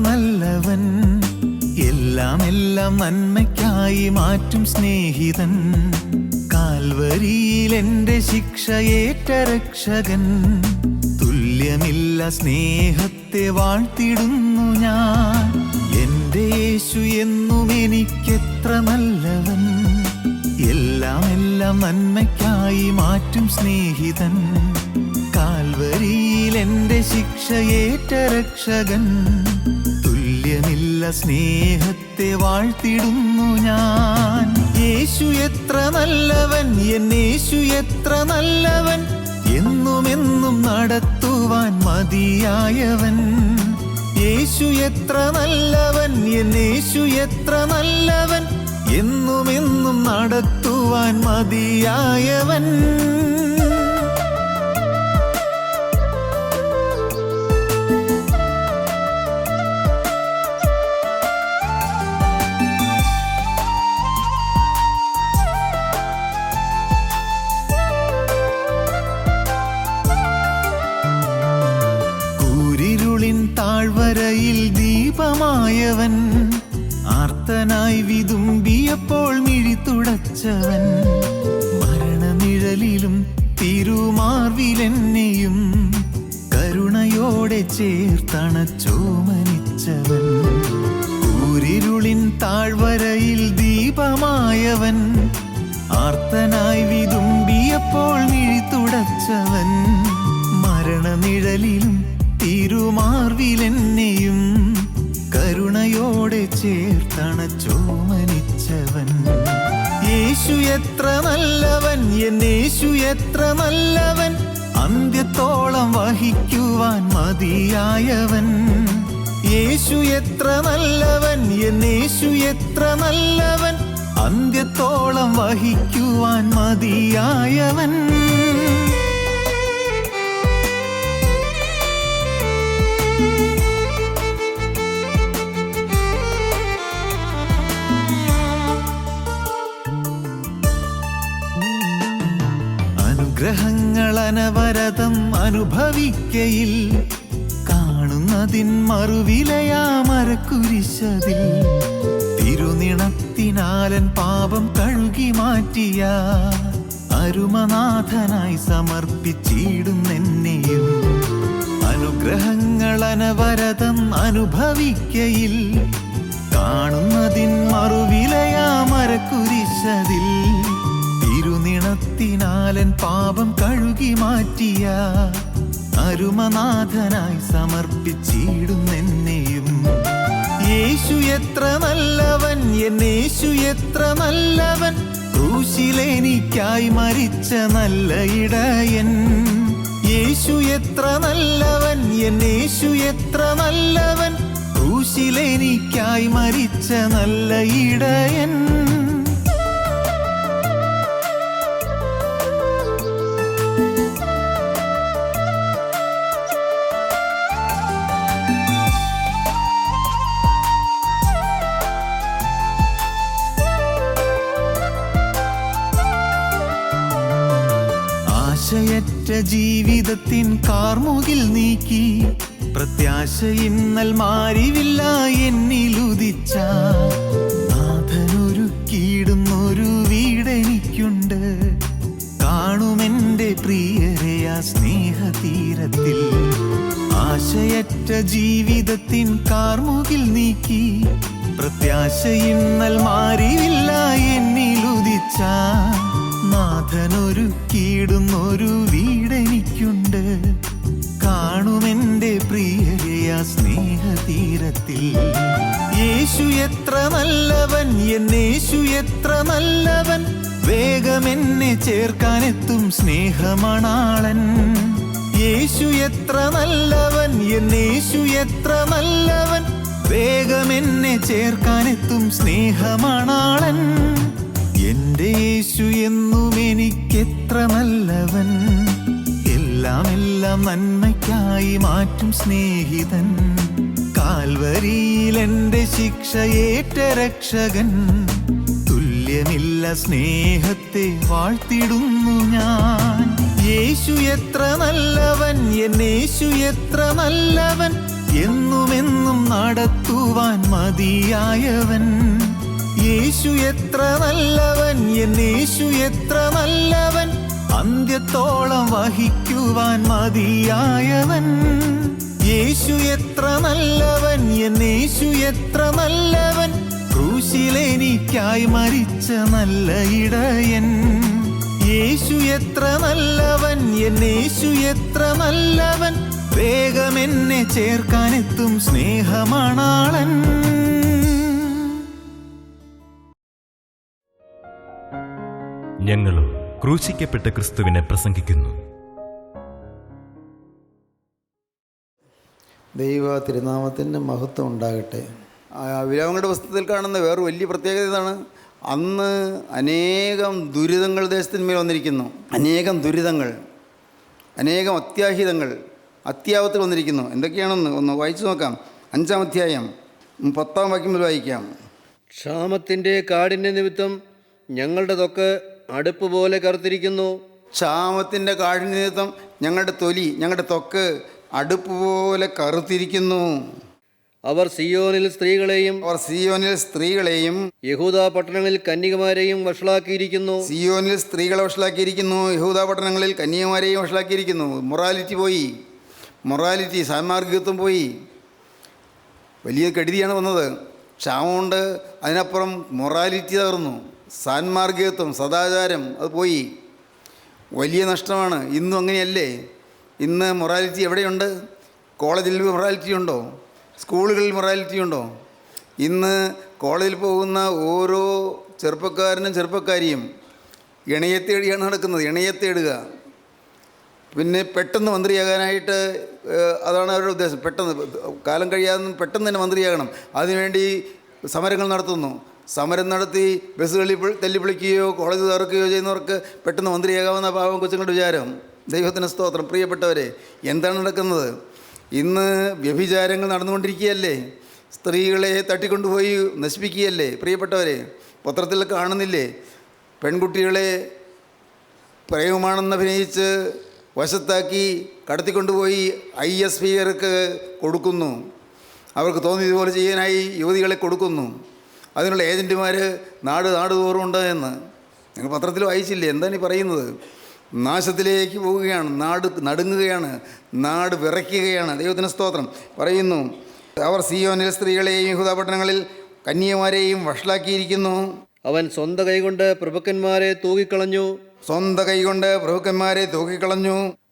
നല്ലവൻ, എല്ലാം നന്മയ്ക്കായി മാറ്റും സ്നേഹിതൻ. കാൽവരിയിൽ എൻ്റെ ശിക്ഷയേറ്റ രക്ഷകൻ. തുല്യമില്ല സ്നേഹത്തെ വാഴ്ത്തിടുന്നു ഞാൻ. എൻ്റെ യേശു എന്നും എനിക്കെത്ര നല്ലവൻ, എല്ലാം നന്മയ്ക്കായി മാറ്റും സ്നേഹിതൻ. കാൽവരിയിൽ എൻ്റെ ശിക്ഷയേറ്റ രക്ഷകൻ. തുല്യമില്ല സ്നേഹത്തെ വാഴ്ത്തിടുന്നു ഞാൻ. യേശു എത്ര നല്ലവൻ, എന്നേശു എത്ര നല്ലവൻ, എന്നുമെന്നും നടത്തുവാൻ മതിയായവൻ. യേശു എത്ര നല്ലവൻ, എന്നേശു എത്ര നല്ലവൻ, എന്നുമെന്നും നടത്തുവാൻ മതിയായവൻ. താഴ്വരയിൽ ദീപമായവൻ, ആർത്തനായി വിതുമ്പിയപ്പോൾ മിഴി തുടച്ചവൻ. മരണനിഴലിലും തിരുമാർവിലെന്നെയും കരുണയോടെ ചേർത്തണച്ചോമനിച്ചവൻ. കൂരിരുളിൻ താഴ്വരയിൽ ദീപമായവൻ, ആർത്തനായി വിതുമ്പിയപ്പോൾ മിഴി തുടച്ചവൻ. മരണനിഴലിലും തിരുമാർവിലെന്നെയും കരുണയോടെ ചേർത്തണച്ചോമനിച്ചവൻ. യേശു എത്ര നല്ലവൻ, എന്നേശു എത്ര നല്ലവൻ, അന്ത്യത്തോളം വഹിക്കുവാൻ മതിയായവൻ. യേശു എത്ര നല്ലവൻ, എന്നേശു എത്ര നല്ലവൻ, അന്ത്യത്തോളം വഹിക്കുവാൻ മതിയായവൻ. അനുഗ്രഹങ്ങൾ അനവരതം അനുഭവിക്കയിൽ, കാണുന്നതിൻ മറുവിലയാമരക്കുരിശതിൽ. തിരുനിണത്തിനാലൻ പാപം കഴുകി മാറ്റിയ അരുമനാഥനായി സമർപ്പിച്ചിടുന്നെന്നെയും. അനുഗ്രഹങ്ങൾ അനവരതം അനുഭവിക്കയിൽ, കാണുന്നതിൻ മറുവിലയാമരക്കുരിശതിൽ. തിരുനിണത്തിനാലൻ പാപം കഴുകി മാറ്റിയ അരുമനാഥനായി സമർപ്പിച്ചിടുന്നെന്നെയും. യേശു എത്ര നല്ലവൻ, എന്നേശു എത്ര നല്ലവൻ, ക്രൂശിലെനിക്കായി മരിച്ച നല്ല ഇടയൻ. യേശു എത്ര നല്ലവൻ, എന്നേശു എത്ര നല്ലവൻ, ക്രൂശിലെനിക്കായി മരിച്ച നല്ല ഇടയൻ. ആശയറ്റ ജീവിതത്തിൻ കാർമുകിൽ നീക്കി, പ്രത്യാശ ഇന്നൽ മാറിവില്ല എന്നിലുദിച്ച നാഥനൊരുക്കിയിടുന്നൊരു വീടെനിക്കുണ്ട്. കാണുമെൻ്റെ പ്രിയരെ ആ സ്നേഹതീരത്തിൽ. ആശയറ്റ ജീവിതത്തിൻ കാർമുകിൽ നീക്കി, പ്രത്യാശ ഇന്നൽ മാറിവില്ല എന്നിലുദിച്ച നാഥനൊരുക്കിയിടുന്നൊരു വീടെനിക്കുണ്ട്. കാണുമെൻ്റെ പ്രിയരെ ആ സ്നേഹതീരത്തിൽ. യേശു എത്ര നല്ലവൻ, എന്നേശു എത്ര നല്ലവൻ, വേഗമെന്നെ ചേർക്കാനെത്തും സ്നേഹമണാളൻ. യേശു എത്ര നല്ലവൻ, എന്നേശു എത്ര നല്ലവൻ, വേഗമെന്നെ ചേർക്കാനെത്തും സ്നേഹമണാളൻ. എൻ്റെ യേശു എന്നും എനിക്കെത്ര നല്ലവൻ, എല്ലാം നന്മയ്ക്കായി മാറ്റും സ്നേഹിതൻ. കാൽവരിയിൽ എൻ്റെ ശിക്ഷയേറ്റ രക്ഷകൻ. തുല്യമില്ല സ്നേഹത്തെ വാഴ്ത്തിടുന്നു ഞാൻ. യേശു എത്ര നല്ലവൻ, എന്നേശു എത്ര നല്ലവൻ, എന്നുമെന്നും നടത്തുവാൻ മതിയായവൻ. യേശു എത്ര നല്ലവൻ, എന്നേശു എത്ര നല്ലവൻ, അന്ത്യത്തോളം വഹിക്കുവാൻ മതിയായവൻ. യേശു എത്ര നല്ലവൻ, എന്നേശു എത്ര നല്ലവൻ, ക്രൂശിലെനിക്കായി മരിച്ച നല്ല ഇടയൻ. യേശു എത്ര നല്ലവൻ, എന്നേശു എത്ര നല്ലവൻ, വേഗമെന്നെ ചേർക്കാനെത്തും സ്നേഹമണാളൻ. ഞങ്ങളും ക്രൂശിക്കപ്പെട്ട ക്രിസ്തുവിനെ പ്രസംഗിക്കുന്നു. ദൈവ തിരുനാമത്തിൻ്റെ മഹത്വം ഉണ്ടാകട്ടെ. വിലാപങ്ങളുടെ പുസ്തകത്തിൽ കാണുന്ന വേറൊരു വലിയ പ്രത്യേകത ഇതാണ്. അന്ന് അനേകം ദുരിതങ്ങൾ ദേശത്തിന്മേൽ വന്നിരിക്കുന്നു. അനേകം ദുരിതങ്ങൾ, അനേകം അത്യാപത്തിൽ വന്നിരിക്കുന്നു. എന്തൊക്കെയാണെന്ന് ഒന്ന് വായിച്ചു നോക്കാം. 5-ാം അധ്യായം 10-ാം വാക്യം മുതൽ വായിക്കാം. ക്ഷാമത്തിൻ്റെ കാഠിന്യ നിമിത്തം ഞങ്ങളുടെ ത്വക്ക് അടുപ്പ് പോലെ കറുത്തിരിക്കുന്നു. ക്ഷാമത്തിൻ്റെ കാഠിന്യ നിമിത്തം ഞങ്ങളുടെ തൊലി, ഞങ്ങളുടെ ത്വക്ക് അടുപ്പ് പോലെ കറുത്തിരിക്കുന്നു. അവർ സിയോനിൽ സ്ത്രീകളെയും യഹൂദാ പട്ടണങ്ങളിൽ കന്യകമാരെയും വഷളാക്കിയിരിക്കുന്നു. സിയോനിൽ സ്ത്രീകളെ വഷളാക്കിയിരിക്കുന്നു, യഹൂദാ പട്ടണങ്ങളിൽ കന്യകമാരെയും വഷളാക്കിയിരിക്കുന്നു. മൊറാലിറ്റി സാന്മാർഗികത്വം പോയി. വലിയ കെടുതിയാണ് വന്നത്. ക്ഷാമമുണ്ട്, അതിനപ്പുറം മൊറാലിറ്റി തകർന്നു. സാന്മാർഗികത്വം, സദാചാരം അത് പോയി. വലിയ നഷ്ടമാണ്. ഇന്നും അങ്ങനെയല്ലേ? ഇന്ന് മൊറാലിറ്റി എവിടെയുണ്ട്? കോളേജിൽ മൊറാലിറ്റി ഉണ്ടോ? സ്കൂളുകളിൽ മൊറാലിറ്റി ഉണ്ടോ? ഇന്ന് കോളേജിൽ പോകുന്ന ഓരോ ചെറുപ്പക്കാരിയും ഇണയത്തേടിയാണ് നടക്കുന്നത്. ഇണയത്തേടുക. പിന്നെ പെട്ടെന്ന് മന്ത്രിയാകാനായിട്ട് അതാണ് അവരുടെ ഉദ്ദേശം. പെട്ടെന്ന് കാലം കഴിയാതെ പെട്ടെന്ന് തന്നെ മന്ത്രിയാകണം. അതിനുവേണ്ടി സമരങ്ങൾ നടത്തുന്നു. സമരം നടത്തി ബസ്സുകളിൽ തല്ലിപ്പൊളിക്കുകയോ കോളേജ് തകർക്കുകയോ ചെയ്യുന്നവർക്ക് പെട്ടെന്ന് മന്ത്രിയാകാമെന്ന പാവം കൊച്ചുങ്ങളുടെ വിചാരം. ദൈവത്തിന് സ്തോത്രം. പ്രിയപ്പെട്ടവരെ, എന്താണ് നടക്കുന്നത്? ഇന്ന് വ്യഭിചാരങ്ങൾ നടന്നുകൊണ്ടിരിക്കുകയല്ലേ? സ്ത്രീകളെ തട്ടിക്കൊണ്ടുപോയി നശിപ്പിക്കുകയല്ലേ? പ്രിയപ്പെട്ടവരെ, പത്രത്തിൽ കാണുന്നില്ലേ? പെൺകുട്ടികളെ പ്രേമമാണെന്ന് അഭിനയിച്ച് വശത്താക്കി കടത്തിക്കൊണ്ടുപോയി IS ഭീകരർക്ക് കൊടുക്കുന്നു. അവർക്ക് തോന്നിയതുപോലെ ചെയ്യാനായി യുവതികളെ കൊടുക്കുന്നു. അതിനുള്ള ഏജൻറ്റുമാർ നാട് തോറുമുണ്ട് എന്ന് നിങ്ങൾ പത്രത്തിൽ വായിച്ചില്ലേ? എന്താണ് ഈ പറയുന്നത്? നാശത്തിലേക്ക് പോവുകയാണ്. നാട് നടുങ്ങുകയാണ്. നാട് വിറയ്ക്കുകയാണ്. ദൈവത്തിന് സ്തോത്രം. പറയുന്നു, അവർ സിയോനിൽ സ്ത്രീകളെയും യഹൂദാ പട്ടണങ്ങളിൽ കന്യകമാരെയും വഷളാക്കിയിരിക്കുന്നു. അവൻ സ്വന്തം കൈകൊണ്ട് പ്രഭുക്കന്മാരെ തൂക്കിക്കളഞ്ഞു.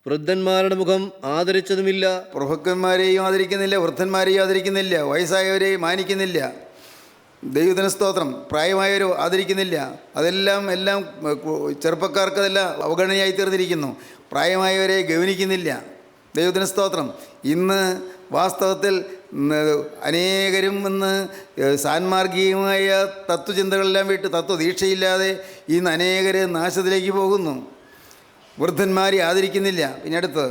വൃദ്ധന്മാരുടെ മുഖം ആദരിച്ചതുമില്ല. പ്രഭുക്കന്മാരെയും ആദരിക്കുന്നില്ല, വൃദ്ധന്മാരെയും ആദരിക്കുന്നില്ല, വയസ്സായവരെ മാനിക്കുന്നില്ല. ദൈവത്തിന് സ്തോത്രം. പ്രായമായവരോ ആദരിക്കുന്നില്ല. എല്ലാം ചെറുപ്പക്കാർക്കതെല്ലാം അവഗണനയായി തീർന്നിരിക്കുന്നു. പ്രായമായവരെ ഗൗനിക്കുന്നില്ല. ദൈവത്തിന് സ്തോത്രം. ഇന്ന് വാസ്തവത്തിൽ അനേകരും ഇന്ന് സാന്മാർഗികമായ തത്വചിന്തകളെല്ലാം വിട്ട് തത്വദീക്ഷയില്ലാതെ ഇന്ന് അനേകർ നാശത്തിലേക്ക് പോകുന്നു. വൃദ്ധന്മാരെ ആദരിക്കുന്നില്ല. പിന്നെ അടുത്ത്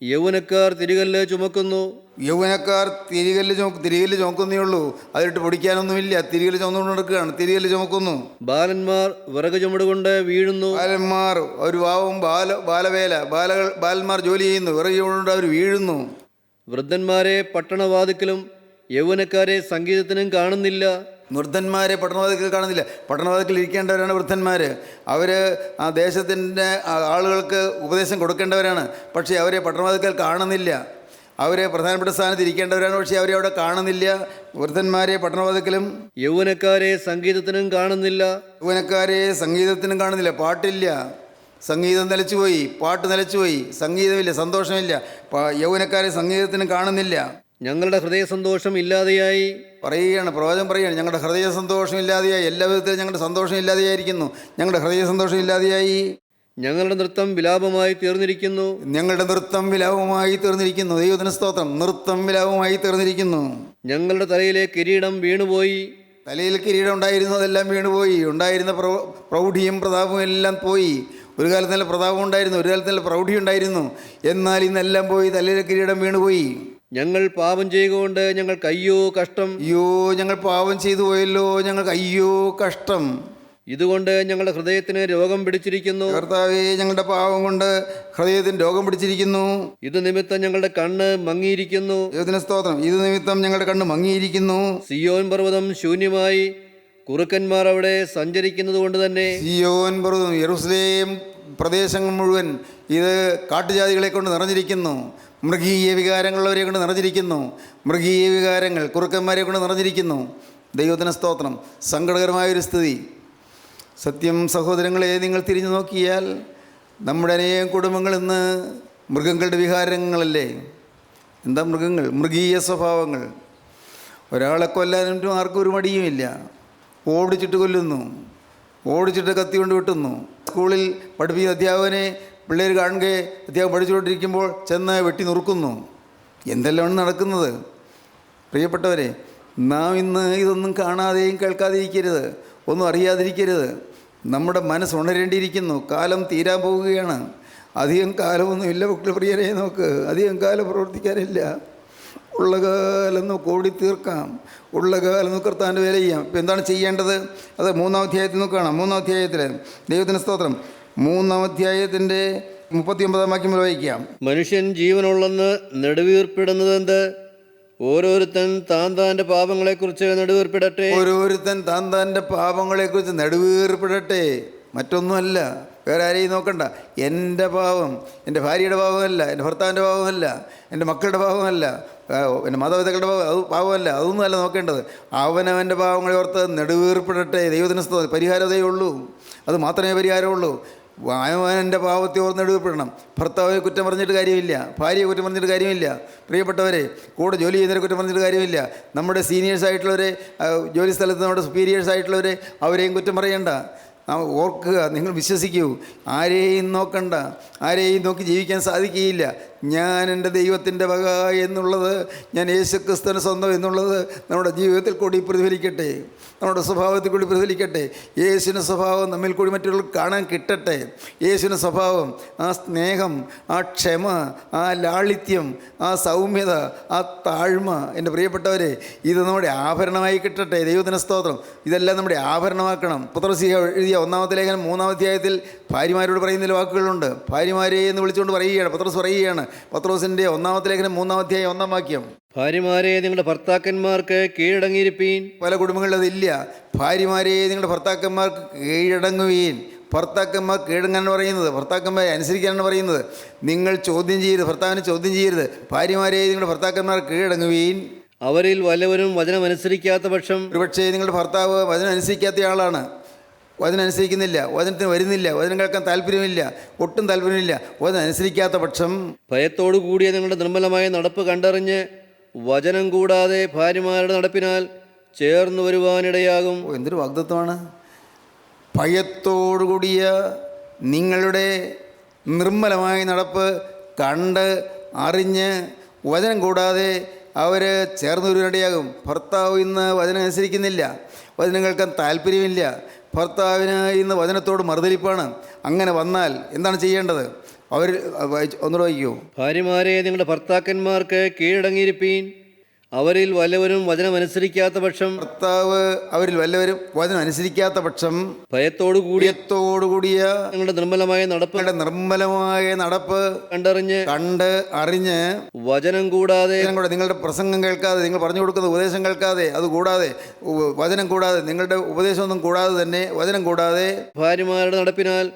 യൗവനക്കാർ തിരികല്ല് ചുമക്കുന്നു. തിരികല്ല് ചുമക്കുന്നേ ഉള്ളൂ. അതിലിട്ട് പൊടിക്കാനൊന്നുമില്ല. തിരികല്ല് ചുമന്നുകൊണ്ട് നടക്കുകയാണ്. തിരികല്ല് ചുമക്കുന്നു. ബാലന്മാർ വിറക് ചുമടുകൊണ്ട് വീഴുന്നു. ബാലന്മാർ ഒരു പാവം ബാലന്മാർ ജോലി ചെയ്യുന്നു. വിറക് ചുമടുകൊണ്ട് അവർ വീഴുന്നു. വൃദ്ധന്മാരെ പട്ടണവാതിക്കലും യൗവനക്കാരെ സംഗീതത്തിനും കാണുന്നില്ല. വൃദ്ധന്മാരെ പട്ടണവാതിക്കൽ കാണുന്നില്ല. പട്ടണവാതിക്കൽ ഇരിക്കേണ്ടവരാണ് വൃദ്ധന്മാർ. അവർ ആ ദേശത്തിൻ്റെ ആളുകൾക്ക് ഉപദേശം കൊടുക്കേണ്ടവരാണ്. പക്ഷേ അവരെ പട്ടണവാതിക്കൽ കാണുന്നില്ല. അവരെ പ്രധാനപ്പെട്ട സ്ഥാനത്ത് ഇരിക്കേണ്ടവരാണ്. പക്ഷേ അവരെ അവിടെ കാണുന്നില്ല. വൃദ്ധന്മാരെ പട്ടണവാതിക്കലും യൗവനക്കാരെ സംഗീതത്തിനും കാണുന്നില്ല. പാട്ടില്ല. സംഗീതം നിലച്ചുപോയി. പാട്ട് നിലച്ചുപോയി. സംഗീതമില്ല. സന്തോഷമില്ല. യൗവനക്കാരെ സംഗീതത്തിനും കാണുന്നില്ല. ഞങ്ങളുടെ ഹൃദയ സന്തോഷം ഇല്ലാതെയായി. പ്രവാചകൻ പറയുകയാണ്, ഞങ്ങളുടെ ഹൃദയ സന്തോഷം ഇല്ലാതെയായി. എല്ലാ വിധത്തിലും ഞങ്ങളുടെ സന്തോഷം ഇല്ലാതെയായിരിക്കുന്നു. ഞങ്ങളുടെ ഹൃദയ സന്തോഷം ഇല്ലാതെയായി. ഞങ്ങളുടെ നൃത്തം വിലാപമായി തീർന്നിരിക്കുന്നു. ദൈവത്തിന് സ്തോത്രം. നൃത്തം വിലാപമായി തീർന്നിരിക്കുന്നു. ഞങ്ങളുടെ തലയിലെ കിരീടം വീണുപോയി. തലയിൽ കിരീടം ഉണ്ടായിരുന്നു, അതെല്ലാം വീണുപോയി. ഉണ്ടായിരുന്ന പ്രൗഢിയും പ്രതാപവും എല്ലാം പോയി. ഒരു കാലത്ത് നല്ല പ്രതാപം ഉണ്ടായിരുന്നു, ഒരു കാലത്ത് നല്ല പ്രൗഢി ഉണ്ടായിരുന്നു. എന്നാൽ ഇന്നെല്ലാം പോയി. തലയിലെ കിരീടം വീണുപോയി. ഞങ്ങൾ പാപം ചെയ്യുകൊണ്ട് ഞങ്ങൾക്ക് അയ്യോ കഷ്ടം. ഞങ്ങൾ പാപം ചെയ്തു പോയല്ലോ, ഞങ്ങൾക്ക് അയ്യോ കഷ്ടം. ഇതുകൊണ്ട് ഞങ്ങളുടെ ഹൃദയത്തിന് രോഗം പിടിച്ചിരിക്കുന്നു. കർത്താവേ, ഞങ്ങളുടെ പാവം കൊണ്ട് ഹൃദയത്തിന് രോഗം പിടിച്ചിരിക്കുന്നു. ഇത് നിമിത്തം ഞങ്ങളുടെ കണ്ണ് മങ്ങിയിരിക്കുന്നു. ദൈവത്തിന് സ്തോത്രം. ഇത് നിമിത്തം ഞങ്ങളുടെ കണ്ണ് മങ്ങിയിരിക്കുന്നു. സിയോൻ പർവ്വതം ശൂന്യമായി, കുറുക്കന്മാർ അവിടെ സഞ്ചരിക്കുന്നത് കൊണ്ട് തന്നെ. സിയോൻ പർവ്വതം, യെരൂശലേം പ്രദേശങ്ങൾ മുഴുവൻ ഇത് കാട്ടുജാതികളെ കൊണ്ട് നിറഞ്ഞിരിക്കുന്നു. മൃഗീയ വികാരങ്ങളുള്ളവരെ കൊണ്ട് നിറഞ്ഞിരിക്കുന്നു. മൃഗീയ വികാരങ്ങൾ കുറുക്കന്മാരെ കൊണ്ട് നിറഞ്ഞിരിക്കുന്നു. ദൈവത്തിന് സ്തോത്രം. സങ്കടകരമായൊരു സ്ഥിതി. സത്യം സഹോദരങ്ങളെ, നിങ്ങൾ തിരിഞ്ഞു നോക്കിയാൽ നമ്മുടെ അനേകം കുടുംബങ്ങൾ ഇന്ന് മൃഗങ്ങളുടെ വിഹാരങ്ങളല്ലേ. എന്താ മൃഗങ്ങൾ? മൃഗീയ സ്വഭാവങ്ങൾ. ഒരാളെ കൊല്ലാനും ആർക്കും ഒരു മടിയുമില്ല. ഓടിച്ചിട്ട് കൊല്ലുന്നു, ഓടിച്ചിട്ട് കത്തി കൊണ്ട് വെട്ടുന്നു. സ്കൂളിൽ പഠിപ്പിക്കുന്ന അധ്യാപകനെ പിള്ളേർ കാണുകയെ അധ്യാപകൻ പഠിച്ചുകൊണ്ടിരിക്കുമ്പോൾ ചെന്ന് വെട്ടി നുറുക്കുന്നു. എന്തെല്ലാമാണ് നടക്കുന്നത്? പ്രിയപ്പെട്ടവരെ, നാം ഇന്ന് ഇതൊന്നും കാണാതെയും കേൾക്കാതിരിക്കരുത്, ഒന്നും അറിയാതിരിക്കരുത്. നമ്മുടെ മനസ്സ് ഉണരേണ്ടിയിരിക്കുന്നു. കാലം തീരാൻ പോവുകയാണ്. അധികം കാലമൊന്നുമില്ല മക്കൾ. പ്രിയരെ, നോക്ക്, അധികം കാലം പ്രവർത്തിക്കാനില്ല. ഉള്ള കാലം നമുക്ക് ഓടി തീർക്കാം. ഉള്ള കാലം നമുക്ക് കർത്താവിൻ്റെ വേല ചെയ്യാം. ഇപ്പം എന്താണ് ചെയ്യേണ്ടത്? അത് 3-ാം അധ്യായത്തിൽ നോക്കുകയാണ്. 3-ാം അധ്യായത്തിൽ ദൈവത്തിന് സ്തോത്രം. 3-ാം അധ്യായത്തിൻ്റെ 39-ാം വാക്യം വായിക്കാം. മനുഷ്യൻ ജീവനുള്ളെന്ന് നെടുവീർപ്പിടുന്നത് എന്ത്? ഓരോരുത്തൻ താൻ താൻ്റെ പാപങ്ങളെക്കുറിച്ച് നെടുവീർപ്പിടട്ടെ. ഓരോരുത്തൻ താൻ താൻ്റെ പാപങ്ങളെക്കുറിച്ച് നെടുവീർപ്പിടട്ടെ. മറ്റൊന്നുമല്ല, വേറെ ആരെയും നോക്കണ്ട. എൻ്റെ പാപം എൻ്റെ ഭാര്യയുടെ പാപമല്ല, എൻ്റെ ഭർത്താവിൻ്റെ പാപമല്ല, എൻ്റെ മക്കളുടെ പാപമല്ല, എൻ്റെ മാതാപിതാക്കളുടെ പാപമല്ല. അതൊന്നുമല്ല നോക്കേണ്ടത്. അവനവൻ്റെ പാവങ്ങളെ ഓർത്ത് നെടുവീർപ്പിടട്ടെ. ദൈവത്തിന് സ്തോത്രം. പരിഹാരതയേ ഉള്ളൂ. അത് മാത്രമേ പരിഹാരമുള്ളൂ. അവനവൻ്റെ പാവത്തെ ഓർത്ത് നെടുവീർപ്പിടണം. ഭർത്താവിനെ കുറ്റം പറഞ്ഞിട്ട് കാര്യമില്ല, ഭാര്യയെ കുറ്റം പറഞ്ഞിട്ട് കാര്യമില്ല. പ്രിയപ്പെട്ടവരെ, കൂടെ ജോലി ചെയ്യുന്നവരെ കുറ്റം പറഞ്ഞിട്ട് കാര്യമില്ല. നമ്മുടെ സീനിയേഴ്സ് ആയിട്ടുള്ളവരെ, ജോലി സ്ഥലത്ത് നമ്മുടെ സുപ്പീരിയേഴ്സ് ആയിട്ടുള്ളവരെ, അവരെയും കുറ്റം പറയണ്ട. ഓർക്കുക, നിങ്ങൾ വിശ്വസിക്കൂ. ആരെയും നോക്കണ്ട, ആരെയും നോക്കി ജീവിക്കാൻ സാധിക്കുകയില്ല. ഞാൻ എൻ്റെ ദൈവത്തിൻ്റെ വക എന്നുള്ളത്, ഞാൻ യേശുക്രിസ്തുവിന് സ്വന്തം എന്നുള്ളത് നമ്മുടെ ജീവിതത്തിൽ കൂടി പ്രതിഫലിക്കട്ടെ, നമ്മുടെ സ്വഭാവത്തിൽ കൂടി പ്രതിഫലിക്കട്ടെ. യേശുവിൻ്റെ സ്വഭാവം നമ്മിൽ കൂടി മറ്റുള്ളവർക്ക് കാണാൻ കിട്ടട്ടെ. യേശുവിൻ്റെ സ്വഭാവം, ആ സ്നേഹം, ആ ക്ഷമ, ആ ലാളിത്യം, ആ സൗമ്യത, ആ താഴ്മ, എൻ്റെ പ്രിയപ്പെട്ടവരെ, ഇത് നമ്മുടെ ആഭരണമായി കിട്ടട്ടെ. ദൈവത്തിന് സ്തോത്രം. ഇതെല്ലാം നമ്മുടെ ആഭരണമാക്കണം. പത്രോസ് എഴുതിയ 1-ാമത്തെ ലേഖനം 3-ാം അധ്യായത്തിൽ ഭാര്യമാരോട് പറയുന്ന വാക്കുകളുണ്ട്. ഭാര്യമാരെ എന്ന് വിളിച്ചുകൊണ്ട് പറയുകയാണ്, പത്രോസ് പറയുകയാണ്. പത്രോസിൻ്റെ 1-ാമത്തെ ലേഖനം 3-ാം അധ്യായം 1-ാം വാക്യം. ഭാര്യമാരെ നിങ്ങളുടെ ഭർത്താക്കന്മാർക്ക് കീഴടങ്ങിയിരിപ്പീൻ. പല കുടുംബങ്ങളിൽ അതില്ല. ഭാര്യമാരെ നിങ്ങളുടെ ഭർത്താക്കന്മാർക്ക് കീഴടങ്ങുവീൻ. ഭർത്താക്കന്മാർ കീഴടങ്ങാനാണ് പറയുന്നത്, ഭർത്താക്കന്മാരെ അനുസരിക്കാനാണ് പറയുന്നത്. നിങ്ങൾ ചോദ്യം ചെയ്യരുത്, ഭർത്താവിനെ ചോദ്യം ചെയ്യരുത്. ഭാര്യമാരെ നിങ്ങളുടെ ഭർത്താക്കന്മാർ കീഴടങ്ങുവീൻ. അവരിൽ വല്ലവരും വചനം അനുസരിക്കാത്ത പക്ഷം. ഒരുപക്ഷേ നിങ്ങളുടെ ഭർത്താവ് വചനം അനുസരിക്കാത്ത ആളാണ്. വചനം അനുസരിക്കുന്നില്ല, വചനത്തിന് വരുന്നില്ല, വചനം കേൾക്കാൻ താല്പര്യമില്ല, ഒട്ടും താല്പര്യമില്ല. വചനം അനുസരിക്കാത്ത പക്ഷം ഭയത്തോടു കൂടിയ നിങ്ങളുടെ നിർമ്മലമായ നടപ്പ് കണ്ടറിഞ്ഞ് വചനം കൂടാതെ ഭാര്യമാരുടെ നടപ്പിനാൽ ചേർന്ന് വരുവാനിടയാകും. എന്തൊരു വാഗ്ദത്വമാണ്! ഭയത്തോടുകൂടിയ നിങ്ങളുടെ നിർമ്മലമായ നടപ്പ് കണ്ട് അറിഞ്ഞ് വചനം കൂടാതെ അവർ ചേർന്ന് വരുവാനിടയാകും. ഭർത്താവ് ഇന്ന് വചനം അനുസരിക്കുന്നില്ല, വചനം കേൾക്കാൻ താല്പര്യമില്ല, ഭർത്താവിന് ഇന്ന് വചനത്തോട് മറുതലിപ്പാണ്. അങ്ങനെ വന്നാൽ എന്താണ് ചെയ്യേണ്ടത്? അവർ ഒന്നുകൂടെ വായിക്കൂ. ഭാര്യമാരെ നിങ്ങളുടെ ഭർത്താക്കന്മാർക്ക് കീഴടങ്ങിയിരിപ്പീൻ. അവരിൽ വല്ലവരും വചനം അനുസരിക്കാത്ത പക്ഷം. ഭർത്താവ് അവരിൽ വല്ലവരും വചനം അനുസരിക്കാത്ത പക്ഷം ഭയത്തോടുകൂടിയ നിങ്ങളുടെ നിർമ്മലമായ നടപ്പ് കണ്ട് അറിഞ്ഞ് വചനം കൂടാതെ, നിങ്ങളുടെ പ്രസംഗം കേൾക്കാതെ, നിങ്ങൾ പറഞ്ഞു കൊടുക്കുന്ന ഉപദേശം കേൾക്കാതെ, അതുകൂടാതെ വചനം കൂടാതെ, നിങ്ങളുടെ ഉപദേശമൊന്നും കൂടാതെ തന്നെ വചനം കൂടാതെ ഭാര്യമാരുടെ നടപ്പിനാൽ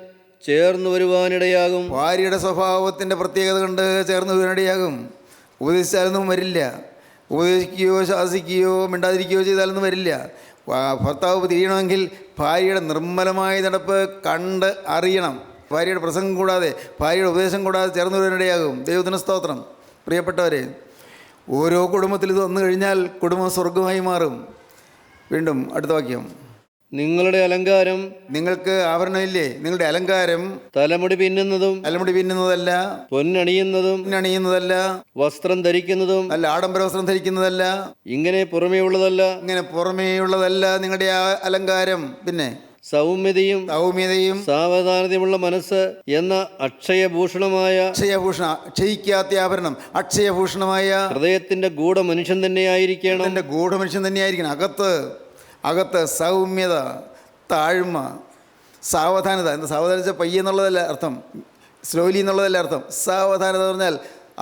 ചേർന്ന് വരുവാനിടയാകും. ഭാര്യയുടെ സ്വഭാവത്തിൻ്റെ പ്രത്യേകത കൊണ്ട് ചേർന്ന് വരുവാനിടയാകും. ഉപദേശിച്ചാലൊന്നും വരില്ല, ഉപദേശിക്കുകയോ ശാസിക്കുകയോ മിണ്ടാതിരിക്കുകയോ ചെയ്താലൊന്നും വരില്ല. ഭർത്താവ് തിരിയണമെങ്കിൽ ഭാര്യയുടെ നിർമ്മലമായ നടപ്പ് കണ്ട് അറിയണം. ഭാര്യയുടെ പ്രസംഗം കൂടാതെ, ഭാര്യയുടെ ഉപദേശം കൂടാതെ ചേർന്ന് വരുവാനിടയാകും. ദൈവത്തിന് സ്തോത്രം. പ്രിയപ്പെട്ടവരെ, ഓരോ കുടുംബത്തിൽ ഇത് വന്നു കഴിഞ്ഞാൽ കുടുംബം സ്വർഗമായി മാറും. വീണ്ടും അടുത്ത വാക്യം. നിങ്ങളുടെ അലങ്കാരം, നിങ്ങൾക്ക് ആഭരണമില്ലേ? നിങ്ങളുടെ അലങ്കാരം തലമുടി പിന്നുന്നതല്ല, പൊന്നണിയുന്നതല്ല, വസ്ത്രം ധരിക്കുന്നതും അല്ല, ആഡംബര വസ്ത്രം ധരിക്കുന്നതല്ല, ഇങ്ങനെ പുറമേ ഉള്ളതല്ല നിങ്ങളുടെ അലങ്കാരം. പിന്നെ സൗമ്യതയും സാവധാനതയുമുള്ള മനസ്സ് എന്ന ക്ഷയിക്കാത്ത ആഭരണം, അക്ഷയഭൂഷണമായ ഹൃദയത്തിന്റെ ഗൂഢമനുഷ്യൻ തന്നെയായിരിക്കണം. അകത്ത് സൗമ്യത, താഴ്മ, സാവധാനത. എന്താ സാവധാനം വെച്ചാൽ പയ്യെ എന്നുള്ളതല്ല അർത്ഥം, സ്ലോലി എന്നുള്ളതല്ല അർത്ഥം. സാവധാനത എന്ന് പറഞ്ഞാൽ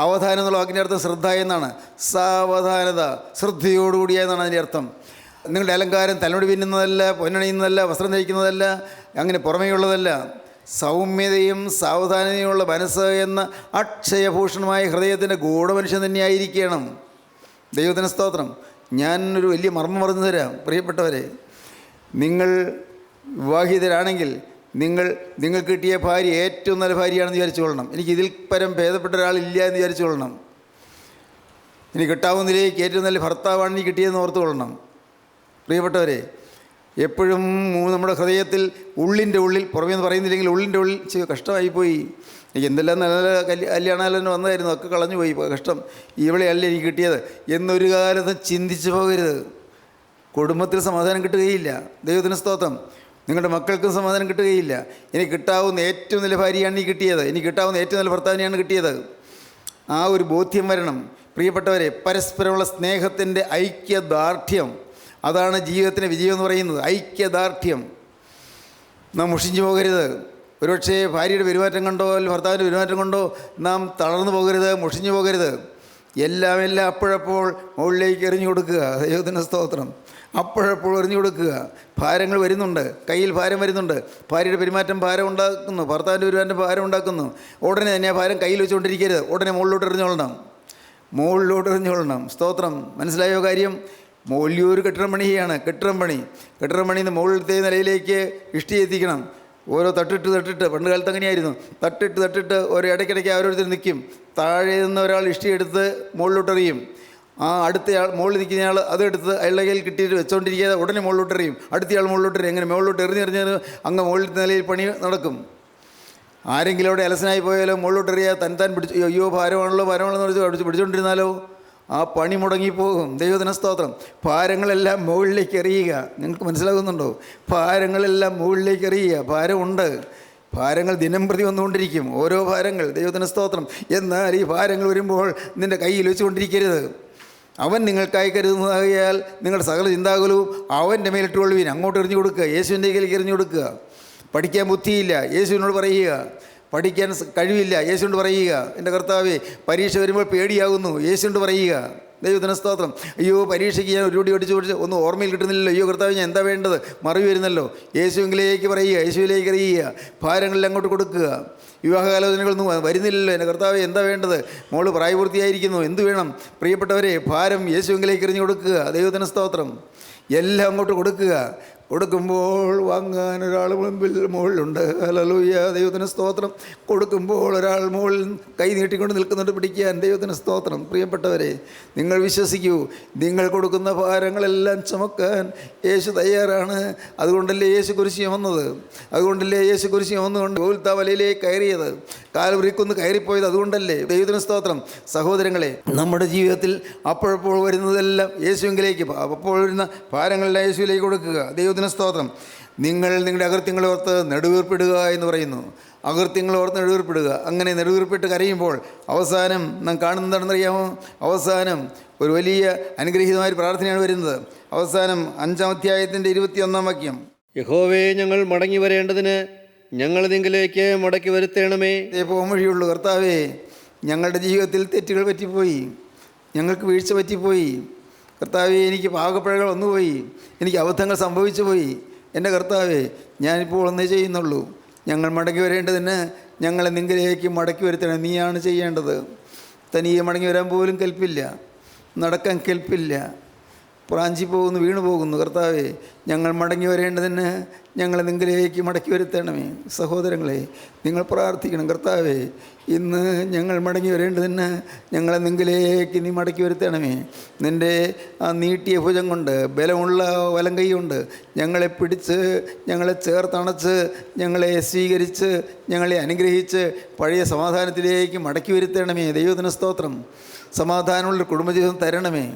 അവധാനം എന്നുള്ള വാക്കിൻ്റെ അർത്ഥം ശ്രദ്ധ എന്നാണ്. സാവധാനത, ശ്രദ്ധയോടുകൂടിയ എന്നാണ് അതിൻ്റെ അർത്ഥം. നിങ്ങളുടെ അലങ്കാരം തലമുടി പിന്നുന്നതല്ല, പൊന്നണിയുന്നതല്ല, വസ്ത്രം ധരിക്കുന്നതല്ല, അങ്ങനെ പുറമേയുള്ളതല്ല. സൗമ്യതയും സാവധാനതയുമുള്ള മനസ്സ് എന്ന അക്ഷയഭൂഷണമായ ഹൃദയത്തിൻ്റെ ഗൂഢമനുഷ്യൻ തന്നെയായിരിക്കണം. ദൈവത്തിന് സ്തോത്രം. ഞാൻ ഒരു വലിയ മർമ്മം പറഞ്ഞു തരാം പ്രിയപ്പെട്ടവരെ. നിങ്ങൾ വിവാഹിതരാണെങ്കിൽ നിങ്ങൾ കിട്ടിയ ഭാര്യ ഏറ്റവും നല്ല ഭാര്യയാണെന്ന് വിചാരിച്ചുകൊള്ളണം. എനിക്ക് ഇതിൽ പരം ഭേദപ്പെട്ട ഒരാളില്ല എന്ന് വിചാരിച്ചുകൊള്ളണം. ഇനി കിട്ടാവുന്നതിലേക്ക് ഏറ്റവും നല്ല ഭർത്താവാണ് എനിക്ക് കിട്ടിയതെന്ന് ഓർത്തുകൊള്ളണം. പ്രിയപ്പെട്ടവരെ, എപ്പോഴും നമ്മുടെ ഹൃദയത്തിൽ ഉള്ളിൻ്റെ ഉള്ളിൽ, പുറമേ നിന്ന് പറയുന്നില്ലെങ്കിൽ ഉള്ളിൻ്റെ ഉള്ളിൽ കഷ്ടമായിപ്പോയി, എനിക്ക് എന്തെല്ലാം നല്ല കല്യാണാലോചന വന്നതായിരുന്നു, ഒക്കെ കളഞ്ഞു പോയി, കഷ്ടം, ഇവളെ അല്ല എനിക്ക് കിട്ടിയത് എന്നൊരു കാലത്തും ചിന്തിച്ചു പോകരുത്. കുടുംബത്തിൽ സമാധാനം കിട്ടുകയില്ല. ദൈവത്തിന് സ്തോത്രം. നിങ്ങളുടെ മക്കൾക്കും സമാധാനം കിട്ടുകയില്ല. എനിക്ക് കിട്ടാവുന്ന ഏറ്റവും നല്ല ഭാര്യയാണ് എനിക്ക് കിട്ടിയത്, എനിക്ക് കിട്ടാവുന്ന ഏറ്റവും നല്ല ഭർത്താവിനെയാണ് കിട്ടിയത്. ആ ഒരു ബോധ്യം വരണം. പ്രിയപ്പെട്ടവരെ, പരസ്പരമുള്ള സ്നേഹത്തിൻ്റെ ഐക്യദാർഢ്യം, അതാണ് ജീവിതത്തിൻ്റെ വിജയം എന്ന് പറയുന്നത്. ഐക്യദാർഢ്യം. നാം മുഷിഞ്ഞു പോകരുത്. ഒരുപക്ഷേ ഭാര്യയുടെ പെരുമാറ്റം കൊണ്ടോ അല്ലെങ്കിൽ ഭർത്താവിൻ്റെ പെരുമാറ്റം കൊണ്ടോ നാം തളർന്നു പോകരുത്, മുഷിഞ്ഞു പോകരുത്. എല്ലാം അപ്പോഴപ്പോൾ മുകളിലേക്ക് എറിഞ്ഞു കൊടുക്കുക. ദൈവത്തിൻ്റെ സ്തോത്രം. അപ്പോഴപ്പോൾ എറിഞ്ഞു കൊടുക്കുക. ഭാരങ്ങൾ വരുന്നുണ്ട്, കയ്യിൽ ഭാരം വരുന്നുണ്ട്. ഭാര്യയുടെ പെരുമാറ്റം ഭാരം ഉണ്ടാക്കുന്നു, ഭർത്താവിൻ്റെ പെരുമാറ്റം ഭാരം ഉണ്ടാക്കുന്നു. ഉടനെ തന്നെ ആ ഭാരം കയ്യിൽ വെച്ചുകൊണ്ടിരിക്കരുത്. ഉടനെ മുകളിലോട്ട് എറിഞ്ഞുകൊള്ളണം. സ്തോത്രം. മനസ്സിലായോ കാര്യം? വലിയൊരു കെട്ടിടം പണിയാണ്. കെട്ടിടം പണിന്ന് മുകളിലത്തെ നിലയിലേക്ക് ഇഷ്ടി എത്തിക്കണം. ഓരോ തട്ടിട്ട് പണ്ട് കാലത്ത് അങ്ങനെയായിരുന്നു. തട്ടിട്ട് ഓരോ ഇടയ്ക്കിടയ്ക്ക് ഓരോരുത്തർ നിൽക്കും. താഴെ നിന്ന് ഒരാൾ ഇഷ്ടി എടുത്ത് മുകളിലോട്ടെറിയും. ആ അടുത്തയാൾ മുകളിൽ നിൽക്കുന്നയാൾ അതെടുത്ത് അയാളുടെ കയ്യിൽ കിട്ടിയിട്ട് വെച്ചുകൊണ്ടിരിക്കാതെ ഉടനെ മുകളിലോട്ടെറിയും. അടുത്തയാൾ മുകളിലോട്ടെറിയും. അങ്ങനെ മുകളിലോട്ട് എറിഞ്ഞ് അങ്ങ് മുകളിലത്തെ നിലയിൽ പണി നടക്കും. ആരെങ്കിലും അവിടെ അലസനായി പോയാലോ മുകളിലോട്ടെറിയാൽ താൻ പിടിച്ച് അയ്യോ ഭാരമാണല്ലോ എന്ന് പിടിച്ചുകൊണ്ടിരുന്നാലോ ആ പണി മുടങ്ങിപ്പോകും. ദൈവത്തിന് സ്തോത്രം. ഭാരങ്ങളെല്ലാം മുകളിലേക്ക് എറിയുക. നിങ്ങൾക്ക് മനസ്സിലാകുന്നുണ്ടോ? ഭാരങ്ങളെല്ലാം മുകളിലേക്ക് എറിയുക. ഭാരമുണ്ട്. ഭാരങ്ങൾ ദിനം പ്രതി വന്നുകൊണ്ടിരിക്കും. ഓരോ ഭാരങ്ങൾ. ദൈവത്തിന് സ്തോത്രം. എന്നാൽ ഈ ഭാരങ്ങൾ വരുമ്പോൾ നിൻ്റെ കയ്യിൽ വെച്ചുകൊണ്ടിരിക്കരുത്. അവൻ നിങ്ങൾക്കായി കരുതുന്നതാകിയാൽ നിങ്ങളുടെ സകല ചിന്താകുലവും അവൻ്റെ മേലിട്ടുകൊള്ളുവിൻ. അങ്ങോട്ട് എറിഞ്ഞു കൊടുക്കുക. യേശുവിൻ്റെ കയ്യിലേക്ക് എറിഞ്ഞു കൊടുക്കുക. പഠിക്കാൻ ബുദ്ധിയില്ല, യേശുവിനോട് പറയുക. പഠിക്കാൻ കഴിവില്ല, യേശുവിനോട് പറയുക. എൻ്റെ കർത്താവേ, പരീക്ഷ വരുമ്പോൾ പേടിയാകുന്നു, യേശുവിനോട് പറയുക. ദൈവത്തിന് സ്തോത്രം. അയ്യോ പരീക്ഷയ്ക്ക് ഞാൻ ഒരു കൂടി പഠിച്ച് ഒന്നും ഓർമ്മയിൽ കിട്ടുന്നില്ലല്ലോ, അയ്യോ കർത്താവ് ഞാൻ എന്താ വേണ്ടത്, മറിവ് വരുന്നല്ലോ. യേശുവിലേക്ക് പറയുക, യേശുവിലേക്ക് അറിയുക. ഭാരങ്ങളിൽ അങ്ങോട്ട് കൊടുക്കുക. വിവാഹകാലോചനകളൊന്നും വരുന്നില്ലല്ലോ, എൻ്റെ കർത്താവ് എന്താ വേണ്ടത്, മോള് പ്രായപൂർത്തിയായിരിക്കുന്നു, എന്ത് വേണം? പ്രിയപ്പെട്ടവരെ, ഭാരം യേശുവിലേക്ക് എറിഞ്ഞു കൊടുക്കുക. ദൈവത്തിന് സ്തോത്രം. എല്ലാം അങ്ങോട്ട് കൊടുക്കുക. കൊടുക്കുമ്പോൾ വാങ്ങാൻ ഒരാൾ മുകളിലുണ്ട്. ഹല്ലേലൂയ. ദൈവത്തിന് സ്തോത്രം. കൊടുക്കുമ്പോൾ ഒരാൾ മുകളിൽ കൈ നീട്ടിക്കൊണ്ട് നിൽക്കുന്നുണ്ട് പിടിക്കാൻ. ദൈവത്തിന് സ്തോത്രം. പ്രിയപ്പെട്ടവരെ, നിങ്ങൾ വിശ്വസിക്കൂ, നിങ്ങൾ കൊടുക്കുന്ന ഭാരങ്ങളെല്ലാം ചുമക്കാൻ യേശു തയ്യാറാണ്. അതുകൊണ്ടല്ലേ യേശു കുരിശ് ചുമന്നുകൊണ്ട് ഗോൽത്താ വലയിലേക്ക് കയറിയത്, കാൽവരിക്കുന്ന് കയറിപ്പോയത്. അതുകൊണ്ടല്ലേ. ദൈവത്തിന് സ്തോത്രം. സഹോദരങ്ങളെ, നമ്മുടെ ജീവിതത്തിൽ അപ്പോഴപ്പോൾ വരുന്നതെല്ലാം യേശുവിലേക്ക്, അപ്പോൾ വരുന്ന ഭാരങ്ങളെല്ലാം യേശുവിലേക്ക് കൊടുക്കുക. ദൈവത്തിന് സ്തോത്രം. നിങ്ങൾ നിങ്ങളുടെ അകൃത്യങ്ങളെ ഓർത്ത് നെടുവീർപ്പിടുക എന്ന് പറയുന്നു. അകൃത്യങ്ങൾ ഓർത്ത് നെടുവീർപ്പിടുക. അങ്ങനെ നെടുവീർപ്പിട്ട് കരയുമ്പോൾ അവസാനം നാം കാണുന്നതാണെന്നറിയാമോ? അവസാനം ഒരു വലിയ അനുഗ്രഹീതമായ പ്രാർത്ഥനയാണ് വരുന്നത്. അവസാനം 5-ാം അധ്യായത്തിൻ്റെ 21-ാം വാക്യം. യഹോവേ, ഞങ്ങൾ മടങ്ങി വരേണ്ടതിന് ഞങ്ങൾ നിങ്കിലേക്ക് മടക്കി വരുത്തേണമേ. ഇതേ പോംവഴിയുള്ളൂ. കർത്താവേ, ഞങ്ങളുടെ ജീവിതത്തിൽ തെറ്റുകൾ പറ്റിപ്പോയി, ഞങ്ങൾക്ക് വീഴ്ച പറ്റിപ്പോയി. കർത്താവേ, എനിക്ക് പാകപ്പിഴകൾ വന്നുപോയി, എനിക്ക് അബദ്ധങ്ങൾ സംഭവിച്ചു പോയി. എൻ്റെ കർത്താവേ, ഞാനിപ്പോൾ ഒന്നേ ചെയ്യുന്നുള്ളൂ, ഞങ്ങൾ മടങ്ങി വരേണ്ടതിന് ഞങ്ങളെ നിങ്കിലേക്ക് മടക്കി വരുത്തണം. നീയാണ് ചെയ്യേണ്ടത്. തനിയെ മടങ്ങി വരാൻ പോലും കെൽപ്പില്ല, നടക്കാൻ കെൽപ്പില്ല, പ്രാഞ്ചി പോകുന്നു, വീണു പോകുന്നു. കർത്താവേ, ഞങ്ങൾ മടങ്ങി വരേണ്ടതിന് ഞങ്ങളെ നിങ്കിലേക്ക് മടക്കി വരുത്തണമേ. സഹോദരങ്ങളെ, നിങ്ങൾ പ്രാർത്ഥിക്കണം. കർത്താവേ, ഇന്ന് ഞങ്ങൾ മടങ്ങി വരേണ്ടതിന് ഞങ്ങളെ നിങ്കിലേക്ക് നീ മടക്കി വരുത്തണമേ. നിൻ്റെ ആ നീട്ടിയ ഭുജം കൊണ്ട്, ബലമുള്ള വലം കൈ കൊണ്ട് ഞങ്ങളെ പിടിച്ച്, ഞങ്ങളെ ചേർത്തണച്ച്, ഞങ്ങളെ സ്വീകരിച്ച്, ഞങ്ങളെ അനുഗ്രഹിച്ച് പഴയ സമാധാനത്തിലേക്ക് മടക്കി വരുത്തണമേ. ദൈവത്തിന് സ്തോത്രം. സമാധാനമുള്ളൊരു കുടുംബജീവിതം തരണമേ,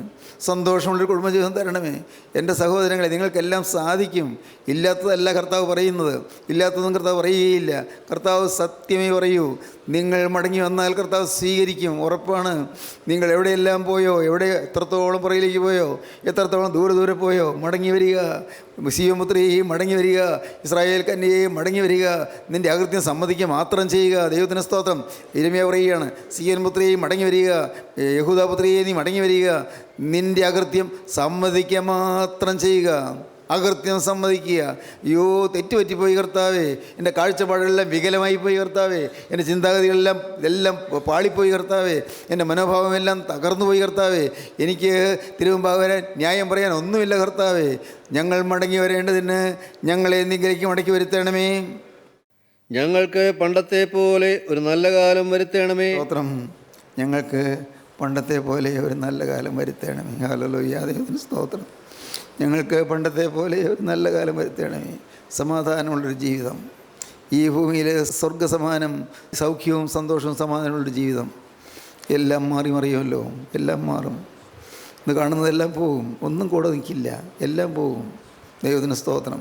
സന്തോഷമുള്ളൊരു കുടുംബജീവിതം തരണമേ. എൻ്റെ സഹോദരങ്ങളെ, നിങ്ങൾക്കെല്ലാം എല്ലാം സാധിക്കും. ഇല്ലാത്തതല്ല കർത്താവ് പറയുന്നത്, ഇല്ലാത്തതും കർത്താവ് പറയുകയില്ല. കർത്താവ് സത്യമേ പറയൂ. നിങ്ങൾ മടങ്ങി വന്നാൽ കർത്താവ് സ്വീകരിക്കും, ഉറപ്പാണ്. നിങ്ങൾ എവിടെയെല്ലാം പോയോ, എത്രത്തോളം പുറകിലേക്ക് പോയോ, എത്രത്തോളം ദൂരെ പോയോ, മടങ്ങി വരിക. സിയോൻപുത്രിയെ മടങ്ങി വരിക, ഇസ്രായേൽ കന്യയെ മടങ്ങി വരിക. നിൻ്റെ അകൃത്യം സമ്മതിക്കുക മാത്രം ചെയ്യുക. ദൈവത്തിന് സ്തോത്രം. യിരെമ്യാ പറയുകയാണ്, സിയോൻപുത്രിയെ മടങ്ങി വരിക, യഹൂദാപുത്രിയെ നീ മടങ്ങി വരിക, നിൻ്റെ അകൃത്യം സമ്മതിക്കുക മാത്രം ചെയ്യുക. അകൃത്യം സമ്മതിക്കുക. അയ്യോ, തെറ്റുപറ്റിപ്പോയി കർത്താവേ, എൻ്റെ കാഴ്ചപ്പാടുകളെല്ലാം വികലമായി പോയി കർത്താവേ, എൻ്റെ ചിന്താഗതികളെല്ലാം എല്ലാം പാളിപ്പോയി കർത്താവേ, എൻ്റെ മനോഭാവമെല്ലാം തകർന്നു പോയി കർത്താവേ, എനിക്ക് തിരുമുമ്പാകെ വരാൻ ന്യായം പറയാൻ ഒന്നുമില്ല കർത്താവേ. ഞങ്ങൾ മടങ്ങി വരേണ്ടതിന് ഞങ്ങളെ നിഗ്രഹിക്ക് മടക്കി വരുത്തണമേ. ഞങ്ങൾക്ക് പണ്ടത്തെ പോലെ ഒരു നല്ല കാലം വരുത്തണമേ. സ്തോത്രം. ഞങ്ങൾക്ക് പണ്ടത്തെ പോലെ ഒരു നല്ല കാലം വരുത്തണമേ. ഹല്ലേലൂയ. ദൈവത്തിന് സ്തോത്രം. ഞങ്ങൾക്ക് പണ്ടത്തെ പോലെ ഒരു നല്ല കാലം വരുത്തണമേ. സമാധാനമുള്ളൊരു ജീവിതം, ഈ ഭൂമിയിൽ സ്വർഗസമാനം സൗഖ്യവും സന്തോഷവും സമാധാനമുള്ളൊരു ജീവിതം. എല്ലാം മറിയുമല്ലോ, എല്ലാം മാറും. ഇന്ന് കാണുന്നതെല്ലാം പോകും, ഒന്നും കൂടെ നിൽക്കില്ല, എല്ലാം പോകും. ദൈവത്തിന് സ്തോത്രം.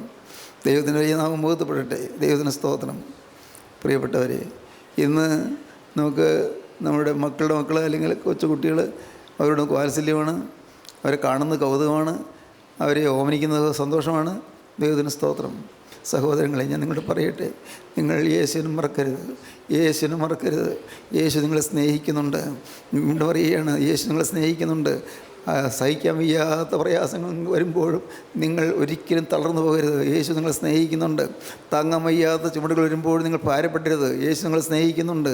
ദൈവത്തിൻ്റെ വലിയ നാമം മുഖത്തപ്പെടട്ടെ. ദൈവത്തിന് സ്തോത്രം. പ്രിയപ്പെട്ടവരെ, ഇന്ന് നമുക്ക് നമ്മുടെ മക്കൾ അല്ലെങ്കിൽ കൊച്ചുകുട്ടികൾ, അവരുടെ വാത്സല്യമാണ്, അവരെ കാണുന്നത് കൗതുകമാണ്, അവരെ ഓമനിക്കുന്നത് സന്തോഷമാണ്. ദൈവത്തിന് സ്തോത്രം. സഹോദരങ്ങളെ, ഞാൻ നിങ്ങളോട് പറയട്ടെ, നിങ്ങൾ യേശുവിനെ മറക്കരുത്, യേശുവിനെ മറക്കരുത്. യേശു നിങ്ങളെ സ്നേഹിക്കുന്നുണ്ട്. ഇവിടെ പറയുകയാണ്, യേശു നിങ്ങളെ സ്നേഹിക്കുന്നുണ്ട്. സഹിക്കാൻ വയ്യാത്ത പ്രയാസങ്ങൾ വരുമ്പോഴും നിങ്ങൾ ഒരിക്കലും തളർന്നു പോകരുത്. യേശു നിങ്ങളെ സ്നേഹിക്കുന്നുണ്ട്. താങ്ങാൻ വയ്യാത്ത ചുമടുകൾ വരുമ്പോഴും നിങ്ങൾ ഭാരപ്പെടരുത്. യേശു നിങ്ങളെ സ്നേഹിക്കുന്നുണ്ട്.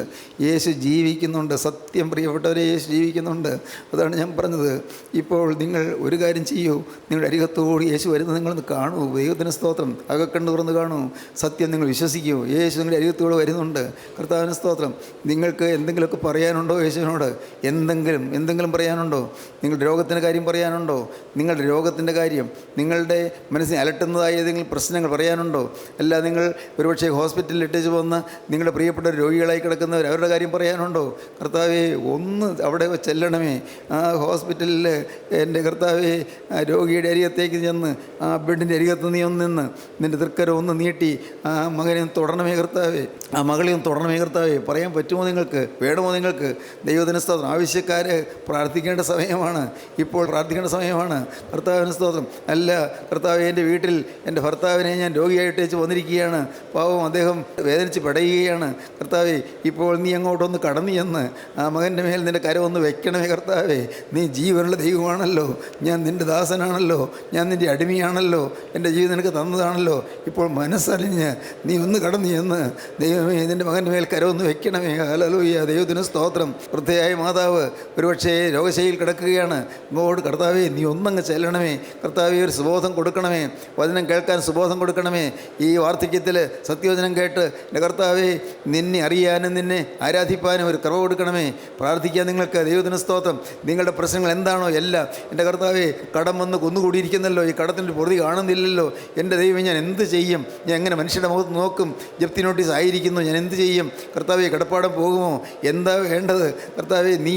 യേശു ജീവിക്കുന്നുണ്ട്. സത്യം പ്രിയപ്പെട്ടവരെ, യേശു ജീവിക്കുന്നുണ്ട്. അതാണ് ഞാൻ പറഞ്ഞത്. ഇപ്പോൾ നിങ്ങൾ ഒരു കാര്യം ചെയ്യൂ, നിങ്ങളുടെ അരികത്തോട് യേശു വരുന്നത് നിങ്ങളൊന്ന് കാണൂ. ദൈവത്തിന് സ്തോത്രം. അകക്കണ്ണ് തുറന്ന് കാണൂ. സത്യം നിങ്ങൾ വിശ്വസിക്കൂ. യേശു നിങ്ങളുടെ അരികത്തോട് വരുന്നുണ്ട്. കർത്താവിന് സ്തോത്രം. നിങ്ങൾക്ക് എന്തെങ്കിലുമൊക്കെ പറയാനുണ്ടോ യേശുവിനോട്? എന്തെങ്കിലും പറയാനുണ്ടോ? നിങ്ങളുടെ രോഗത്തിൻ്റെ കാര്യം പറയാനുണ്ടോ? നിങ്ങളുടെ രോഗത്തിൻ്റെ കാര്യം, നിങ്ങളുടെ മനസ്സിനെ അലട്ടുന്നതായ ഏതെങ്കിലും പ്രശ്നങ്ങൾ പറയാനുണ്ടോ? അല്ല, നിങ്ങൾ ഒരുപക്ഷെ ഹോസ്പിറ്റലിൽ ഇട്ടേച്ച് വന്ന് നിങ്ങളുടെ പ്രിയപ്പെട്ട രോഗികളായി കിടക്കുന്നവർ, അവരുടെ കാര്യം പറയാനുണ്ടോ? കർത്താവേ, ഒന്ന് അവിടെ ചെല്ലണമേ. ആ ഹോസ്പിറ്റലിൽ എൻ്റെ കർത്താവേ, രോഗിയുടെ അരികത്തേക്ക് ചെന്ന് ആ ബെഡിൻ്റെ അരികത്ത് നീ ഒന്ന് നിന്ന് നിൻ്റെ തൃക്കരം ഒന്ന് നീട്ടി ആ മകനെ തൊടണമേ കർത്താവേ, ആ മകളെയും തൊടണമേ കർത്താവേ. പറയാൻ പറ്റുമോ നിങ്ങൾക്ക്? വേണമോ നിങ്ങൾക്ക്? ദൈവത്തിന് സ്തോത്രം. ആവശ്യക്കാർ പ്രാർത്ഥിക്കേണ്ട സമയമാണ് ഇപ്പോൾ, പ്രാർത്ഥിക്കേണ്ട സമയമാണ്. കർത്താവിന് സ്തോത്രം. അല്ല കർത്താവ്, എൻ്റെ വീട്ടിൽ എൻ്റെ ഭർത്താവിനെ ഞാൻ രോഗിയായിട്ട് വെച്ച് വന്നിരിക്കുകയാണ്, പാവം അദ്ദേഹം വേദനിച്ച് പടയുകയാണ്. കർത്താവേ, ഇപ്പോൾ നീ അങ്ങോട്ടൊന്ന് കടന്നു ചെന്ന് ആ മകൻ്റെ മേൽ നിൻ്റെ കരം ഒന്ന് വെക്കണമേ കർത്താവേ. നീ ജീവനുള്ള ദൈവമാണല്ലോ, ഞാൻ നിൻ്റെ ദാസനാണല്ലോ, ഞാൻ നിൻ്റെ അടിമയാണല്ലോ, എൻ്റെ ജീവിതം നിനക്ക് തന്നതാണല്ലോ. ഇപ്പോൾ മനസ്സറിഞ്ഞ് നീ ഒന്ന് കടന്നു ചെന്ന് ദൈവമേ നിൻ്റെ മകൻ്റെ മേൽ കരം ഒന്ന് വെക്കണമേ. ഹല്ലേലൂയ. ദൈവത്തിന് സ്തോത്രം. വൃദ്ധയായ മാതാവ് ഒരുപക്ഷേ രോഗശൈലിയിൽ കിടക്കുകയാണ്. ഇങ്ങോട്ട് കർത്താവേ, നീ ഒന്നങ്ങ് ചെല്ലണമേ കർത്താവേ. ഒരു സുബോധം കൊടുക്കണമേ, വചനം കേൾക്കാൻ സുബോധം കൊടുക്കണമേ. ഈ വാർദ്ധക്യത്തിൽ സത്യവചനം കേട്ട് എൻ്റെ കർത്താവേ, നിന്നെ അറിയാനും നിന്നെ ആരാധിപ്പാനും ഒരു കൃപ കൊടുക്കണമേ. പ്രാർത്ഥിക്കാൻ നിങ്ങൾക്ക്. ദൈവത്തിന് സ്തോത്രം. നിങ്ങളുടെ പ്രശ്നങ്ങൾ എന്താണോ എല്ലാം എൻ്റെ കർത്താവേ, കടം വന്ന് കുന്നുകൂടിയിരിക്കുന്നല്ലോ, ഈ കടത്തിൻ്റെ പൊറുതി കാണുന്നില്ലല്ലോ. എൻ്റെ ദൈവം, ഞാൻ എന്ത് ചെയ്യും? ഞാൻ എങ്ങനെ മനുഷ്യരുടെ മുഖത്ത് നോക്കും? ജപ്തി നോട്ടീസ് ആയിരിക്കുന്നു, ഞാൻ എന്ത് ചെയ്യും? കർത്താവേ, കടപ്പാടം പോകുമോ? എന്താ വേണ്ടത്? കർത്താവേ, നീ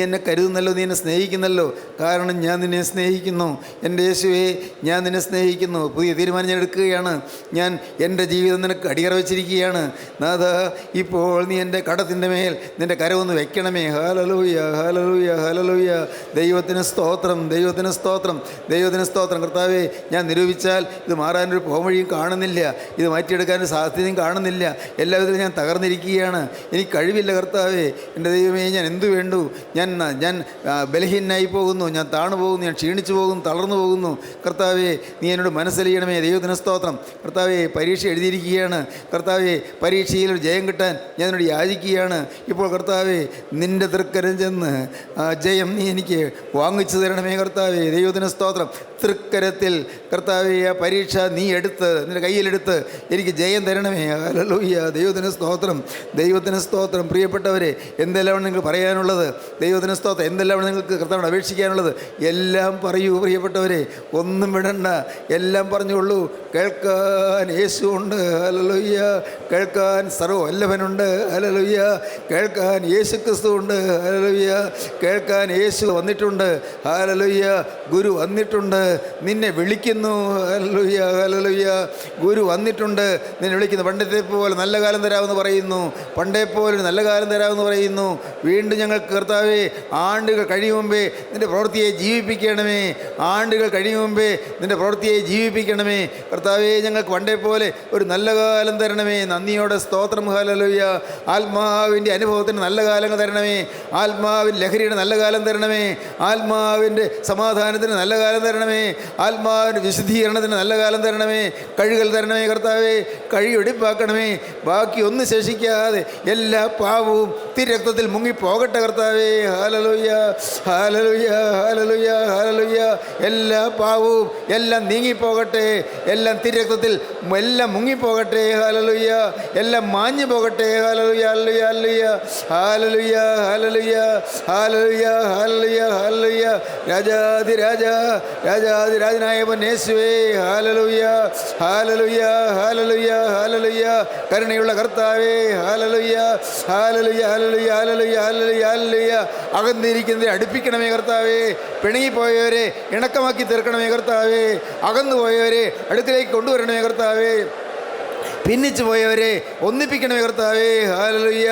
എന്നെ കരുതുന്നല്ലോ, നീ എന്നെ സ്നേഹിക്കുന്നല്ലോ. കാരണം ഞാൻ നിന്നെ സ്നേഹിക്കുന്നു. എൻ്റെ യേശുവേ, ഞാൻ നിന്നെ സ്നേഹിക്കുന്നു. പുതിയ തീരുമാനം ഞാൻ എടുക്കുകയാണ്. ഞാൻ എൻ്റെ ജീവിതം നിനക്ക് അടിയറ വെച്ചിരിക്കുകയാണ്. നാഥാ, ഇപ്പോൾ നീ എൻ്റെ കടത്തിൻ്റെ മേൽ നിൻ്റെ കരമൊന്ന് വെക്കണമേ. Hallelujah, hallelujah, hallelujah. ദൈവത്തിന് സ്തോത്രം, ദൈവത്തിന് സ്തോത്രം, ദൈവത്തിന് സ്തോത്രം. കർത്താവേ, ഞാൻ നിരൂപിച്ചാൽ ഇത് മാറാനൊരു പോംവഴിയും കാണുന്നില്ല, ഇത് മാറ്റിയെടുക്കാനൊരു സാധ്യതയും കാണുന്നില്ല. എല്ലാവിധത്തിലും ഞാൻ തകർന്നിരിക്കുകയാണ്. എനിക്ക് കഴിവില്ല കർത്താവേ. എൻ്റെ ദൈവമേ, ഞാൻ എന്തു വേണ്ടു? ഞാൻ ബലഹീനായി പോകുന്നു, ഞാൻ താണു പോകുന്നു, ഞാൻ ക്ഷീണിച്ചു പോകുന്നു, തളർന്നു പോകുന്നു. കർത്താവേ, നീ എന്നോട് മനസ്സലിയണമേ. ദൈവത്തിന് സ്തോത്രം. കർത്താവേ, പരീക്ഷ എഴുതിയിരിക്കുകയാണ്. കർത്താവേ, പരീക്ഷയിൽ ഒരു ജയം കിട്ടാൻ ഞാൻ എന്നോട് യാചിക്കുകയാണ്. ഇപ്പോൾ കർത്താവേ, നിൻ്റെ തൃക്കരം ചെന്ന് ആ ജയം നീ എനിക്ക് വാങ്ങിച്ചു തരണമേ കർത്താവേ. ദൈവത്തിന് സ്തോത്രം. തൃക്കരത്തിൽ കർത്താവേ, ആ പരീക്ഷ നീ എടുത്ത് നിൻ്റെ കയ്യിലെടുത്ത് എനിക്ക് ജയം തരണമേ. ഹല്ലേലൂയ. ദൈവത്തിന് സ്തോത്രം, ദൈവത്തിന് സ്തോത്രം. പ്രിയപ്പെട്ടവരെ, എന്തെല്ലാം നിങ്ങൾ പറയാനുള്ളത്? ദൈവത്തിന് സ്തോത്രം. എന്തെല്ലാം നിങ്ങൾക്ക് കർത്താവിനോട് അപേക്ഷിക്കാനുള്ളത്? എല്ലാം പറയൂ പ്രിയപ്പെട്ടവരെ, ഒന്നും വിടണ്ട, എല്ലാം പറഞ്ഞുകൊള്ളൂ. കേൾക്കാൻ യേശു ഉണ്ട്, ഹല്ലേലൂയ. കേൾക്കാൻ സർവ്വവല്ലഭനുണ്ട്, ഹല്ലേലൂയ. കേൾക്കാൻ യേശു ക്രിസ്തു ഉണ്ട്, ഹല്ലേലൂയ. കേൾക്കാൻ യേശു വന്നിട്ടുണ്ട്, ഹല്ലേലൂയ. ഗുരു വന്നിട്ടുണ്ട്, നിന്നെ വിളിക്കുന്നു, ഹല്ലേലൂയ, ഹല്ലേലൂയ. ഗുരു വന്നിട്ടുണ്ട്, നിന്നെ വിളിക്കുന്നു. പണ്ടത്തെ പോലെ നല്ല കാലം തരാമെന്ന് പറയുന്നു, പണ്ടേ പോലെ നല്ല കാലം തരാമെന്ന് പറയുന്നു. വീണ്ടും ഞങ്ങൾക്ക് കർത്താവേ, ആണ്ടുകൾ കഴിയും മുമ്പേ നിൻ്റെ പ്രവൃത്തിയെ ജീവിപ്പിക്കണമേ. ആണ്ടുകൾ കഴിയും മുമ്പേ നിൻ്റെ പ്രവൃത്തിയെ ജീവിപ്പിക്കണമേ കർത്താവേ. ഞങ്ങൾക്ക് പണ്ടേ പോലെ ഒരു നല്ല കാലം തരണമേ. നന്ദിയോടെ സ്തോത്രം, ഹല്ലേലൂയ. ആത്മാവിൻ്റെ അനുഭവത്തിന് നല്ല കാലങ്ങൾ തരണമേ. ആത്മാവിൻ്റെ ലഹരിയുടെ നല്ല കാലം തരണമേ. ആത്മാവിൻ്റെ സമാധാനത്തിന് നല്ല കാലം തരണമേ. ആത്മാവിൻ്റെ വിശുദ്ധീകരണത്തിന് നല്ല കാലം തരണമേ. കഴുകൽ തരണമേ കർത്താവേ. കഴുകിയൊടിപ്പാക്കണമേ. ബാക്കി ഒന്നും ശേഷിക്കാതെ എല്ലാ പാവവും തിരക്തത്തിൽ മുങ്ങിപ്പോകട്ടെ കർത്താവേ. Hallelujah, hallelujah, hallelujah, hallelujah. എല്ലാ പാവവും എല്ലാം നീങ്ങിപ്പോകട്ടെ. എല്ലാം തിരക്തത്തിൽ എല്ലാം മുങ്ങിപ്പോകട്ടെ. ഹല്ലേലൂയ. എല്ലാം മാഞ്ഞു പോകട്ടെ. Hallelujah, hallelujah, hallelujah, hallelujah, hallelujah, hallelujah, hallelujah. രാജാധിരാജ, രാജാധിരാജനായ യേശുവേ, ഹല്ലേലൂയ, ഹല്ലേലൂയ, ഹല്ലേലൂയ, ഹല്ലേലൂയ. കരുണയുള്ള കർത്താവേ, hallelujah, hallelujah, hallelujah, hallelujah, hallelujah, hallelujah. അകന്നിരിക്കുന്നവരെ അടുപ്പിക്കണമേ കർത്താവേ. പിണങ്ങിപ്പോയവരെ ഇണക്കമാക്കി തീർക്കണമേ കർത്താവേ. അകന്നുപോയവരെ അടുക്കിലേക്ക് കൊണ്ടുവരണമേ കർത്താവേ. ഭിന്നിച്ചു പോയവരെ ഒന്നിപ്പിക്കണമേ കർത്താവേ. ഹല്ലേലൂയ.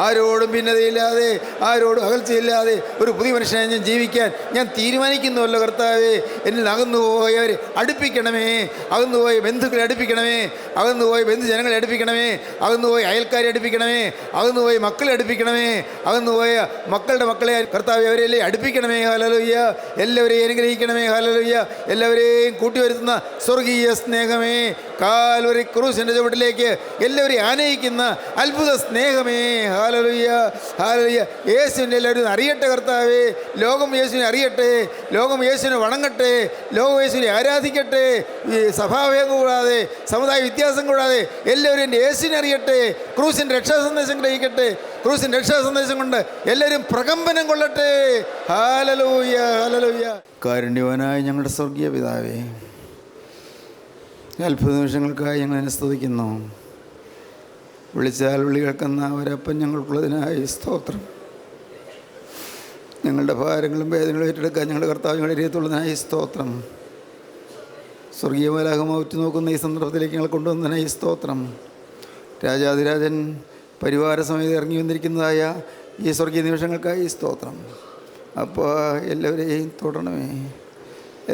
ആരോടും ഭിന്നതയില്ലാതെ, ആരോടും അകൽച്ചയില്ലാതെ ഒരു പുതിയ മനുഷ്യനെ ഞാൻ ജീവിക്കാൻ ഞാൻ തീരുമാനിക്കുന്നുവല്ലോ കർത്താവേ. എന്നിൽ അകന്നുപോയവരെ അടുപ്പിക്കണമേ. അകന്നുപോയ ബന്ധുക്കളെ അടുപ്പിക്കണമേ. അകന്നുപോയ ബന്ധുജനങ്ങളെ അടുപ്പിക്കണമേ. അകന്നുപോയ അയൽക്കാരെ അടുപ്പിക്കണമേ. അകന്നുപോയ മക്കളെ അടുപ്പിക്കണമേ. അകന്നുപോയ മക്കളുടെ മക്കളെ കർത്താവേ അവരെല്ലാം അടുപ്പിക്കണമേ. ഹല്ലേലൂയ. എല്ലാവരെയും അനുഗ്രഹിക്കണമേ. ഹല്ലേലൂയ. എല്ലാവരെയും കൂട്ടിവരുത്തുന്ന സ്വർഗീയ സ്നേഹമേ, കാൽവരി ക്രൂസിൻ്റെ ചുവട്ടിലേക്ക് എല്ലാവരെയും ആനയിക്കുന്ന അത്ഭുത സ്നേഹമേ. Hallelujah, hallelujah. യേശുവിനെ എല്ലാവരും അറിയട്ടെ കർത്താവേ. ലോകം യേശുവിനെ അറിയട്ടെ. ലോകം യേശുവിനെ വണങ്ങട്ടെ. ലോകം യേശുവിനെ ആരാധിക്കട്ടെ. ഈ സഭാഭേദം കൂടാതെ, സമുദായ വ്യത്യാസം കൂടാതെ എല്ലാവരും എൻ്റെ യേശുവിനെ അറിയട്ടെ. ക്രൂസിൻ്റെ രക്ഷാസന്ദേശം ഗ്രഹിക്കട്ടെ. ക്രൂസിൻ്റെ രക്ഷാസന്ദേശം കൊണ്ട് എല്ലാവരും പ്രകമ്പനം കൊള്ളട്ടെ. Hallelujah, hallelujah. കാരുണ്യവാനായ ഞങ്ങളുടെ സ്വർഗീയ പിതാവേ, അത്ഭുത നിമിഷങ്ങൾക്കായി ഞങ്ങളതിനെ സ്തുതിക്കുന്നു. വിളിച്ചാൽ വിളി കേൾക്കുന്ന ഒരപ്പൻ ഞങ്ങൾക്കുള്ളതിനായി സ്തോത്രം. ഞങ്ങളുടെ ഭാരങ്ങളും വേദനകളും ഏറ്റെടുക്കാൻ ഞങ്ങളുടെ കർത്താവ് ഞങ്ങളുടെ ഇരിയത്തുള്ളതിനായി സ്തോത്രം. സ്വർഗീയ മാലാഖമാ ഉറ്റുനോക്കുന്ന ഈ സന്ദർഭത്തിലേക്ക് ഞങ്ങൾ കൊണ്ടുവന്നതിനായി സ്തോത്രം. രാജാധിരാജൻ പരിവാരസമേതം ഇറങ്ങി വന്നിരിക്കുന്നതായ ഈ സ്വർഗീയ നിമിഷങ്ങൾക്കായി സ്തോത്രം. അപ്പോൾ എല്ലാവരെയും തൊടണമേ,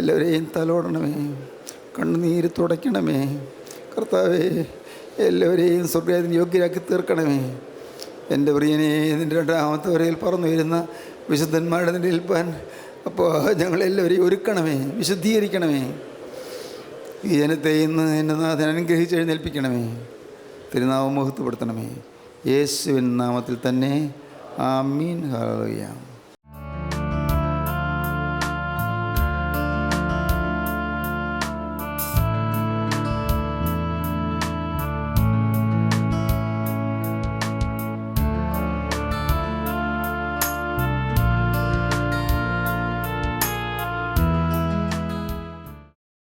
എല്ലാവരെയും തലോടണമേ, കണ്ണുനീര് തുടയ്ക്കണമേ കർത്താവേ. എല്ലാവരെയും സ്വർഗ്ഗത്തിന് യോഗ്യരാക്കി തീർക്കണമേ. എൻ്റെ പ്രിയനെ നിൻ്റെ രണ്ടാമത്തെ വരയിൽ പറന്നു വരുന്ന വിശുദ്ധന്മാരുടെ നിൻ്റെ ഏൽപ്പാൻ അപ്പോൾ ഞങ്ങളെല്ലാവരെയും ഒരുക്കണമേ, വിശുദ്ധീകരിക്കണമേ. ഈ ജനത്തെ ഇന്ന് എൻ്റെ നാഥൻ അനുഗ്രഹിച്ച് എഴുന്നേൽപ്പിക്കണമേ. തിരുനാമം മഹത്വപ്പെടുത്തണമേ. യേശുവിൻ നാമത്തിൽ തന്നെ ആമീൻ. ഹല്ലേലൂയ.